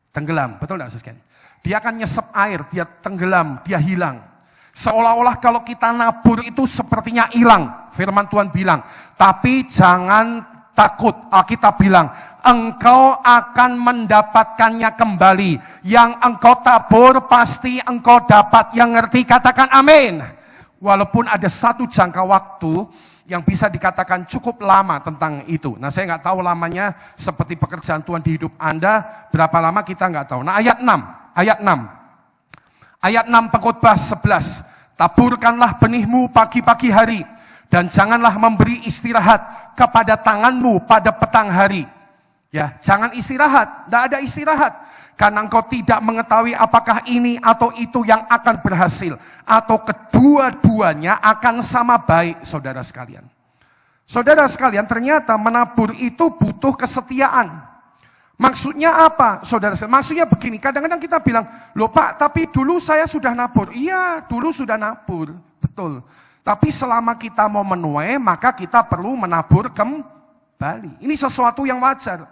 tenggelam. Betul tidak, saudara? Dia akan nyesep air, dia tenggelam, dia hilang. Seolah-olah kalau kita nabur itu sepertinya hilang. Firman Tuhan bilang, tapi jangan takut. Alkitab bilang, engkau akan mendapatkannya kembali. Yang engkau tabur pasti engkau dapat. Yang ngerti katakan amin. Walaupun ada satu jangka waktu yang bisa dikatakan cukup lama tentang itu. Nah saya nggak tahu lamanya seperti pekerjaan Tuhan di hidup Anda, berapa lama kita nggak tahu. Nah ayat 6. Ayat 6 Pengkhotbah 11. Taburkanlah benihmu pagi-pagi hari, dan janganlah memberi istirahat kepada tanganmu pada petang hari. Ya, jangan istirahat, tidak ada istirahat. Karena engkau tidak mengetahui apakah ini atau itu yang akan berhasil, atau kedua-duanya akan sama baik, saudara sekalian. Saudara sekalian, ternyata menabur itu butuh kesetiaan. Maksudnya apa, saudara? Maksudnya begini, kadang-kadang kita bilang, loh Pak, tapi dulu saya sudah nabur. Iya, dulu sudah nabur, betul. Tapi selama kita mau menuai, maka kita perlu menabur kembali. Ini sesuatu yang wajar.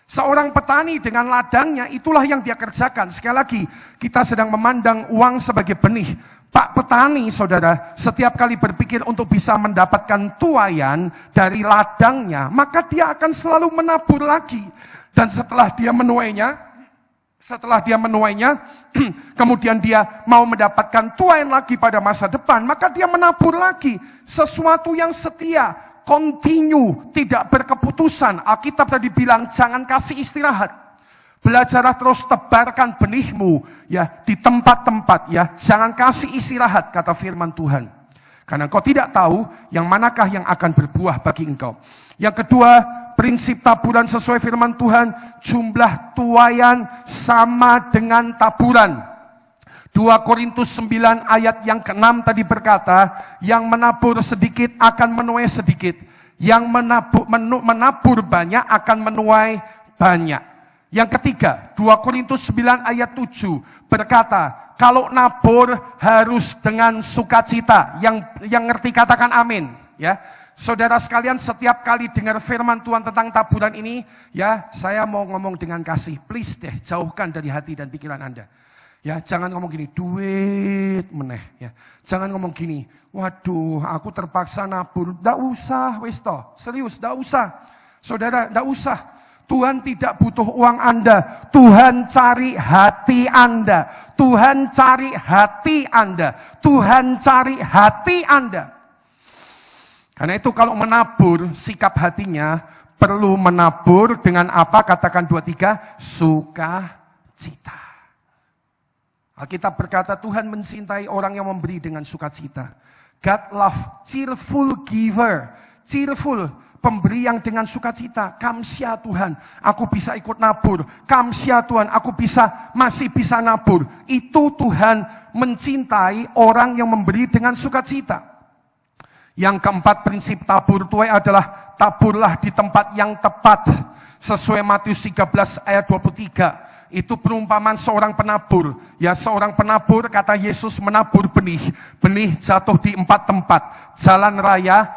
Seorang petani dengan ladangnya, itulah yang dia kerjakan. Sekali lagi, kita sedang memandang uang sebagai benih. Pak petani, saudara, setiap kali berpikir untuk bisa mendapatkan tuaian dari ladangnya, maka dia akan selalu menabur lagi. Dan setelah dia menuainya, kemudian dia mau mendapatkan tuaian lagi pada masa depan, maka dia menabur lagi. Sesuatu yang setia, continue, tidak berkeputusan. Alkitab tadi bilang, jangan kasih istirahat. Belajarlah terus tebarkan benihmu ya di tempat-tempat ya. Jangan kasih istirahat, kata firman Tuhan. Karena engkau tidak tahu yang manakah yang akan berbuah bagi engkau. Yang kedua, prinsip taburan sesuai firman Tuhan, jumlah tuaian sama dengan taburan. 2 Korintus 9 ayat yang ke-6 tadi berkata, yang menabur sedikit akan menuai sedikit. Yang menabur banyak akan menuai banyak. Yang ketiga, 2 Korintus 9 ayat 7 berkata, kalau nabur harus dengan sukacita. Yang ngerti katakan amin. Ya, Saudara sekalian, setiap kali dengar firman Tuhan tentang taburan ini, ya, saya mau ngomong dengan kasih. Please deh, jauhkan dari hati dan pikiran Anda. Ya, jangan ngomong gini, duit meneh. Ya, jangan ngomong gini, waduh, aku terpaksa nabur. Nggak usah, wis toh. Serius, nggak usah. Saudara, nggak usah. Tuhan tidak butuh uang Anda. Tuhan cari hati Anda. Tuhan cari hati Anda. Tuhan cari hati Anda. Karena itu kalau menabur, sikap hatinya perlu menabur dengan apa? Katakan 2-3, sukacita. Alkitab berkata Tuhan mencintai orang yang memberi dengan sukacita. God love cheerful giver. Cheerful. Pemberi yang dengan sukacita. Kamsia Tuhan, aku bisa ikut nabur. Kamsia Tuhan, aku masih bisa nabur. Itu Tuhan mencintai orang yang memberi dengan sukacita. Yang keempat, prinsip tabur tuai adalah taburlah di tempat yang tepat. Sesuai Matius 13 ayat 23. Itu perumpamaan seorang penabur. Ya, seorang penabur, kata Yesus, menabur benih. Benih jatuh di 4 tempat. Jalan raya,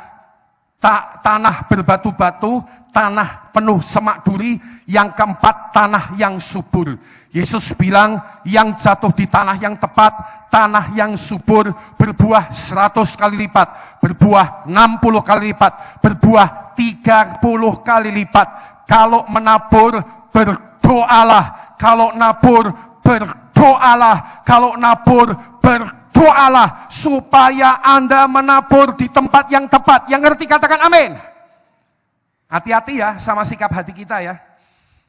tanah berbatu-batu, tanah penuh semak duri, yang keempat tanah yang subur. Yesus bilang yang jatuh di tanah yang tepat, tanah yang subur, berbuah 100 kali lipat, berbuah 60 kali lipat, berbuah 30 kali lipat. Kalau menabur, berdoalah. Kalau nabur, berdoalah. Kalau nabur, berdoalah supaya Anda menabur di tempat yang tepat. Yang ngerti katakan amin. Hati-hati ya sama sikap hati kita ya.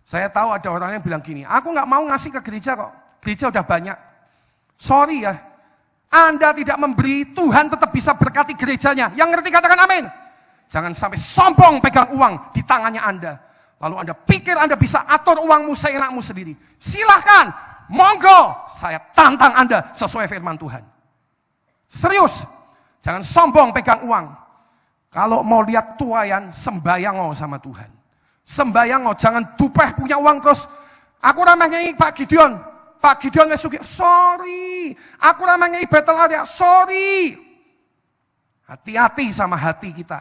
Saya tahu ada orang yang bilang gini, aku gak mau ngasih ke gereja kok. Gereja udah banyak. Sorry ya. Anda tidak memberi, Tuhan tetap bisa berkati gerejanya. Yang ngerti katakan amin. Jangan sampai sombong pegang uang di tangannya Anda. Lalu Anda pikir Anda bisa atur uangmu seenakmu sendiri. Silahkan. Monggo, saya tantang Anda sesuai firman Tuhan. Serius, jangan sombong pegang uang. Kalau mau lihat tuayan, sembayang sama Tuhan. Sembayang, jangan dupeh punya uang terus. Aku ramahnya Pak Gideon. Pak Gideon mesuki, sorry. Aku ramahnya Betel Arya, sorry. Hati-hati sama hati kita.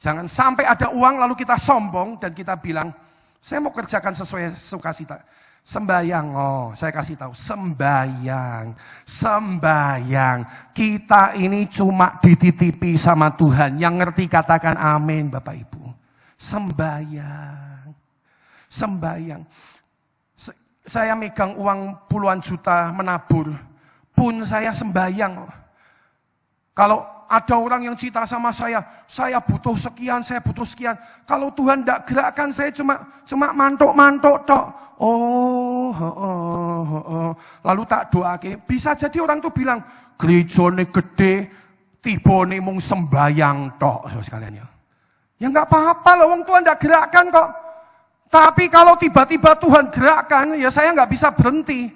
Jangan sampai ada uang lalu kita sombong dan kita bilang, saya mau kerjakan sesuai sukacita. Sembayang, saya kasih tahu, sembayang. Kita ini cuma dititipi sama Tuhan. Yang ngerti katakan amin Bapak Ibu. Sembayang. Saya megang uang puluhan juta menabur, pun saya sembayang. Kalau ada orang yang cerita sama saya butuh sekian, saya butuh sekian. Kalau Tuhan tidak gerakkan, saya cuma mantuk-mantuk tok. Lalu tak doake. Bisa jadi orang tuh bilang, gerejane gede, tibone mung sembayang tok, sekalian ya. Ya nggak apa-apa loh, wong Tuhan tidak gerakkan kok. Tapi kalau tiba-tiba Tuhan gerakkan, ya saya nggak bisa berhenti.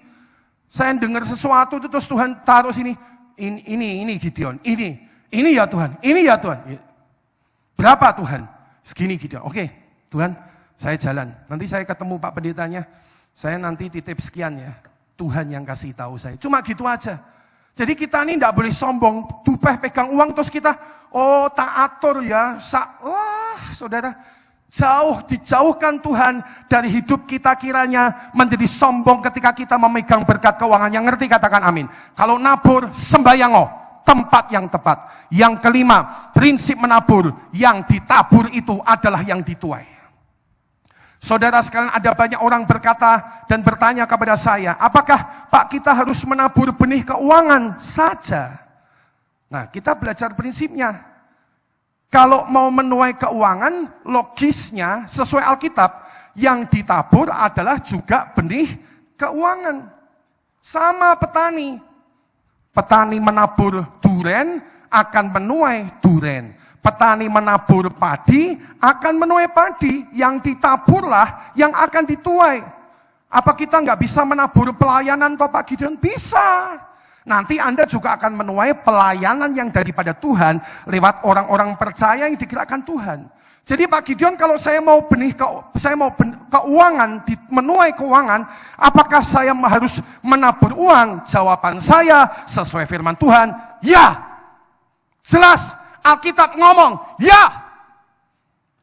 Saya dengar sesuatu itu terus Tuhan taruh sini. Ini Gideon, ini ya Tuhan, ini ya Tuhan. Berapa Tuhan? Segini Gideon. Oke, Tuhan, saya jalan. Nanti saya ketemu Pak Pendetanya, saya nanti titip sekian ya. Tuhan yang kasih tahu saya. Cuma gitu aja. Jadi kita ini tidak boleh sombong, dupeh pegang uang terus kita, tak atur ya. Saudara, dijauhkan Tuhan dari hidup kita kiranya menjadi sombong ketika kita memegang berkat keuangan. Yang ngerti katakan amin. Kalau nabur, sembayang tempat yang tepat. Yang kelima, prinsip menabur, yang ditabur itu adalah yang dituai. Saudara sekalian, ada banyak orang berkata dan bertanya kepada saya, apakah Pak kita harus menabur benih keuangan saja? Nah, kita belajar prinsipnya. Kalau mau menuai keuangan, logisnya sesuai Alkitab, yang ditabur adalah juga benih keuangan. Sama petani. Petani menabur duren akan menuai duren. Petani menabur padi akan menuai padi. Yang ditaburlah yang akan dituai. Apa kita nggak bisa menabur pelayanan toh Pak Gideon? Bisa. Nanti Anda juga akan menuai pelayanan yang daripada Tuhan lewat orang-orang percaya yang digerakkan Tuhan. Jadi Pak Gideon, kalau saya mau keuangan, menuai keuangan, apakah saya harus menabur uang? Jawaban saya sesuai firman Tuhan, ya. Jelas, Alkitab ngomong, ya.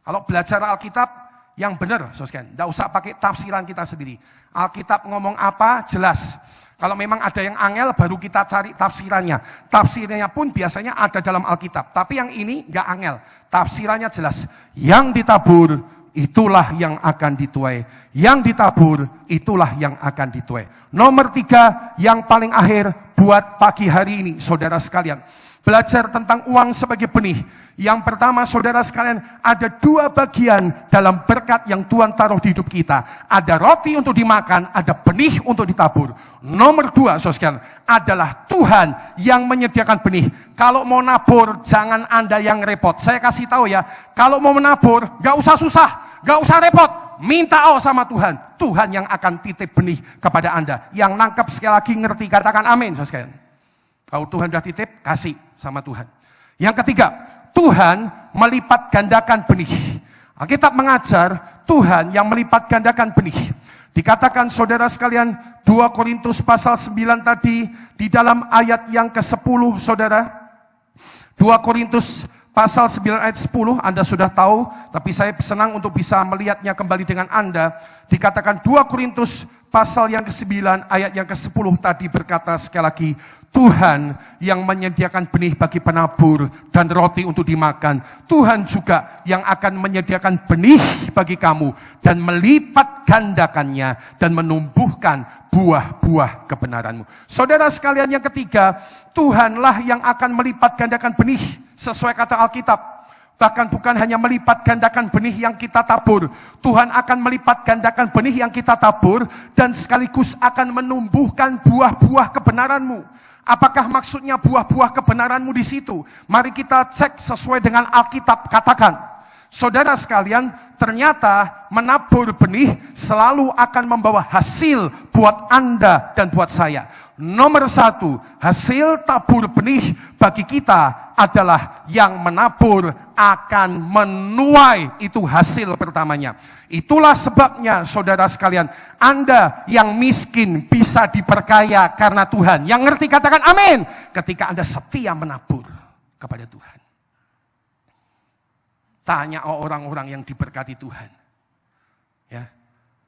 Kalau belajar Alkitab yang benar, saudara, tidak usah pakai tafsiran kita sendiri. Alkitab ngomong apa, jelas. Kalau memang ada yang angel, baru kita cari tafsirannya. Tafsirannya pun biasanya ada dalam Alkitab. Tapi yang ini nggak angel. Tafsirannya jelas. Yang ditabur, itulah yang akan dituai. Yang ditabur, itulah yang akan dituai. Nomor 3, yang paling akhir buat pagi hari ini, saudara sekalian. Belajar tentang uang sebagai benih. Yang pertama, saudara sekalian, ada 2 bagian dalam berkat yang Tuhan taruh di hidup kita. Ada roti untuk dimakan, ada benih untuk ditabur. Nomor 2, saudara sekalian, adalah Tuhan yang menyediakan benih. Kalau mau nabur, jangan Anda yang repot. Saya kasih tahu ya, kalau mau menabur, gak usah susah, gak usah repot. Minta sama Tuhan. Tuhan yang akan titip benih kepada Anda. Yang nangkep sekali lagi ngerti, katakan amin, saudara sekalian. Kalau Tuhan sudah titip, kasih sama Tuhan. Yang ketiga, Tuhan melipat gandakan benih. Alkitab mengajar Tuhan yang melipat gandakan benih. Dikatakan saudara sekalian, 2 Korintus pasal 9 tadi, di dalam ayat yang ke-10 saudara. 2 Korintus pasal 9 ayat 10, Anda sudah tahu, tapi saya senang untuk bisa melihatnya kembali dengan Anda. Dikatakan 2 Korintus pasal yang ke-9 ayat yang ke-10 tadi berkata sekali lagi, Tuhan yang menyediakan benih bagi penabur dan roti untuk dimakan. Tuhan juga yang akan menyediakan benih bagi kamu dan melipat gandakannya dan menumbuhkan buah-buah kebenaranmu. Saudara sekalian, yang ketiga, Tuhanlah yang akan melipat gandakan benih sesuai kata Alkitab. Bahkan bukan hanya melipat gandakan benih yang kita tabur. Tuhan akan melipat gandakan benih yang kita tabur dan sekaligus akan menumbuhkan buah-buah kebenaranmu. Apakah maksudnya buah-buah kebenaranmu di situ? Mari kita cek sesuai dengan Alkitab katakan. Saudara sekalian, ternyata menabur benih selalu akan membawa hasil buat Anda dan buat saya. Nomor 1, hasil tabur benih bagi kita adalah yang menabur akan menuai, itu hasil pertamanya. Itulah sebabnya saudara sekalian, Anda yang miskin bisa diperkaya karena Tuhan. Yang ngerti katakan amin. Ketika Anda setia menabur kepada Tuhan. Tanya orang-orang yang diberkati Tuhan. Ya,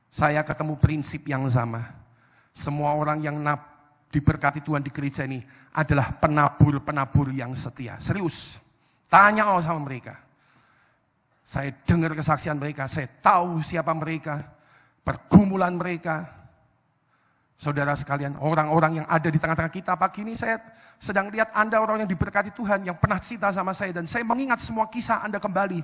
saya ketemu prinsip yang sama. Semua orang yang diberkati Tuhan di gereja ini adalah penabur-penabur yang setia. Serius. Tanya sama mereka. Saya dengar kesaksian mereka, saya tahu siapa mereka, pergumulan mereka. Saudara sekalian, orang-orang yang ada di tengah-tengah kita pagi ini, saya sedang lihat Anda orang yang diberkati Tuhan, yang pernah cerita sama saya, dan saya mengingat semua kisah Anda kembali.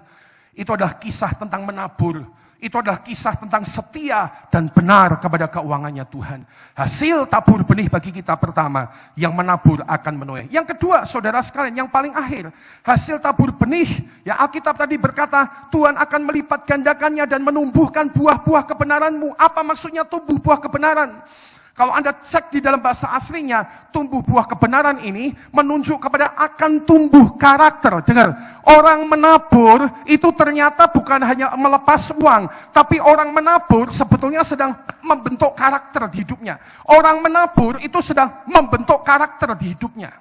Itu adalah kisah tentang menabur. Itu adalah kisah tentang setia dan benar kepada keuangannya Tuhan. Hasil tabur benih bagi kita pertama, yang menabur akan menuai. Yang kedua, saudara sekalian, yang paling akhir, hasil tabur benih, ya Alkitab tadi berkata, Tuhan akan melipat gandakannya dan menumbuhkan buah-buah kebenaranmu. Apa maksudnya tumbuh buah kebenaran? Kalau Anda cek di dalam bahasa aslinya, tumbuh buah kebenaran ini menunjuk kepada akan tumbuh karakter. Dengar, orang menabur itu ternyata bukan hanya melepas uang, tapi orang menabur sebetulnya sedang membentuk karakter di hidupnya. Orang menabur itu sedang membentuk karakter di hidupnya.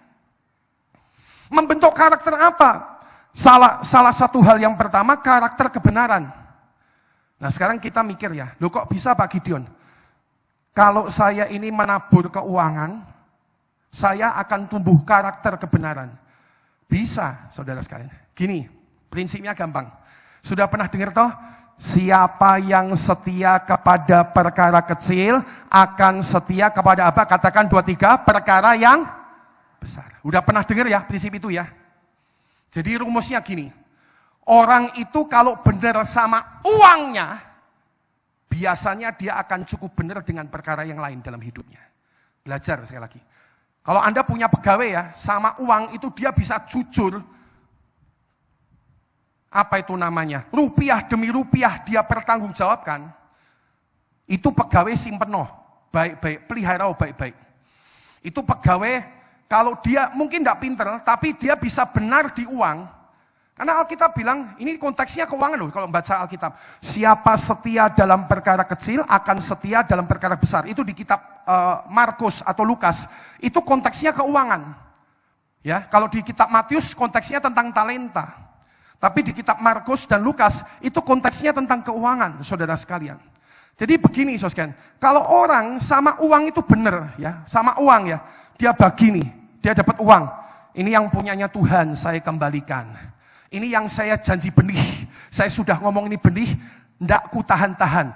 Membentuk karakter apa? Salah satu hal yang pertama, karakter kebenaran. Nah sekarang kita mikir ya, loh kok bisa Pak Gideon? Kalau saya ini menabur keuangan, saya akan tumbuh karakter kebenaran. Bisa, saudara sekalian. Gini, prinsipnya gampang. Sudah pernah dengar toh? Siapa yang setia kepada perkara kecil, akan setia kepada apa? Katakan 2-3, perkara yang besar. Udah pernah dengar ya prinsip itu ya? Jadi rumusnya gini. Orang itu kalau benar sama uangnya, biasanya dia akan cukup benar dengan perkara yang lain dalam hidupnya. Belajar sekali lagi. Kalau Anda punya pegawai ya, sama uang itu dia bisa jujur. Apa itu namanya? Rupiah demi rupiah dia pertanggungjawabkan. Itu pegawai simpeno, baik-baik, pelihara baik-baik. Itu pegawai, kalau dia mungkin tidak pinter, tapi dia bisa benar di uang. Karena Alkitab bilang, ini konteksnya keuangan loh kalau membaca Alkitab. Siapa setia dalam perkara kecil akan setia dalam perkara besar. Itu di kitab Markus atau Lukas. Itu konteksnya keuangan. Ya, kalau di kitab Matius konteksnya tentang talenta. Tapi di kitab Markus dan Lukas itu konteksnya tentang keuangan, saudara sekalian. Jadi begini, saudara, kalau orang sama uang itu benar, ya, sama uang ya, dia bagi nih, dia dapat uang. Ini yang punyanya Tuhan, saya kembalikan. Ini yang saya janji benih, saya sudah ngomong ini benih, ndak ku tahan-tahan.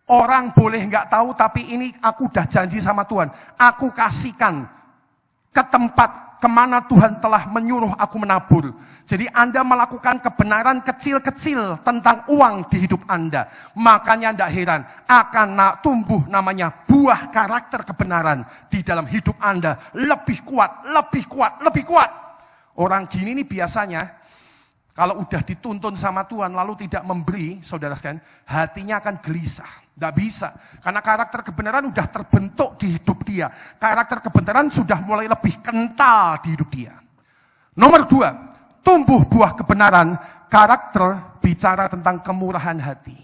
Orang boleh nggak tahu, tapi ini aku udah janji sama Tuhan. Aku kasihkan ke tempat kemana Tuhan telah menyuruh aku menabur. Jadi Anda melakukan kebenaran kecil-kecil tentang uang di hidup Anda. Makanya tidak heran akan tumbuh namanya buah karakter kebenaran di dalam hidup Anda. Lebih kuat, lebih kuat, lebih kuat. Orang gini nih biasanya kalau udah dituntun sama Tuhan lalu tidak memberi, saudara sekalian, hatinya akan gelisah. Tidak bisa. Karena karakter kebenaran sudah terbentuk di hidup dia. Karakter kebenaran sudah mulai lebih kental di hidup dia. Nomor 2, tumbuh buah kebenaran, karakter bicara tentang kemurahan hati.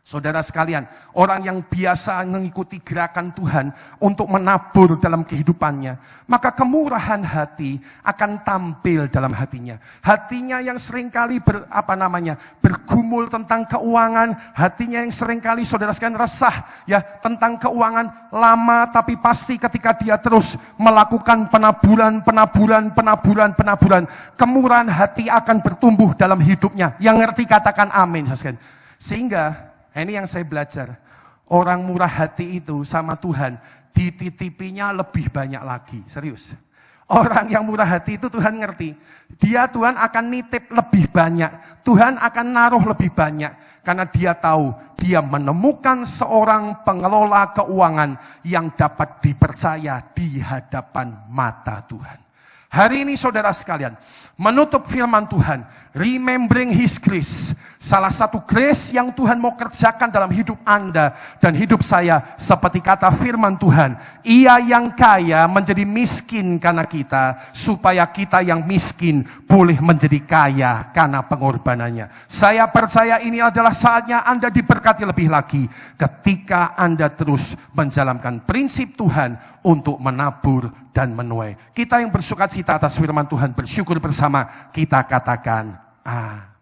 Saudara sekalian, orang yang biasa mengikuti gerakan Tuhan untuk menabur dalam kehidupannya, maka kemurahan hati akan tampil dalam hatinya. Hatinya yang seringkali bergumul tentang keuangan, hatinya yang seringkali saudara sekalian resah ya tentang keuangan lama, tapi pasti ketika dia terus melakukan penaburan, kemurahan hati akan bertumbuh dalam hidupnya. Yang ngerti katakan amin. Sehingga ini yang saya belajar, orang murah hati itu sama Tuhan dititipinya lebih banyak lagi, serius. Orang yang murah hati itu Tuhan ngerti, Tuhan akan nitip lebih banyak, Tuhan akan naruh lebih banyak, karena dia tahu, dia menemukan seorang pengelola keuangan yang dapat dipercaya di hadapan mata Tuhan. Hari ini saudara sekalian, menutup firman Tuhan, remembering His grace. Salah satu grace yang Tuhan mau kerjakan dalam hidup Anda dan hidup saya, seperti kata firman Tuhan, Ia yang kaya menjadi miskin karena kita, supaya kita yang miskin boleh menjadi kaya karena pengorbanannya. Saya percaya ini adalah saatnya Anda diberkati lebih lagi ketika Anda terus menjalankan prinsip Tuhan untuk menabur dan menuai. Kita yang bersukacita atas firman Tuhan, bersyukur bersama, kita katakan amin.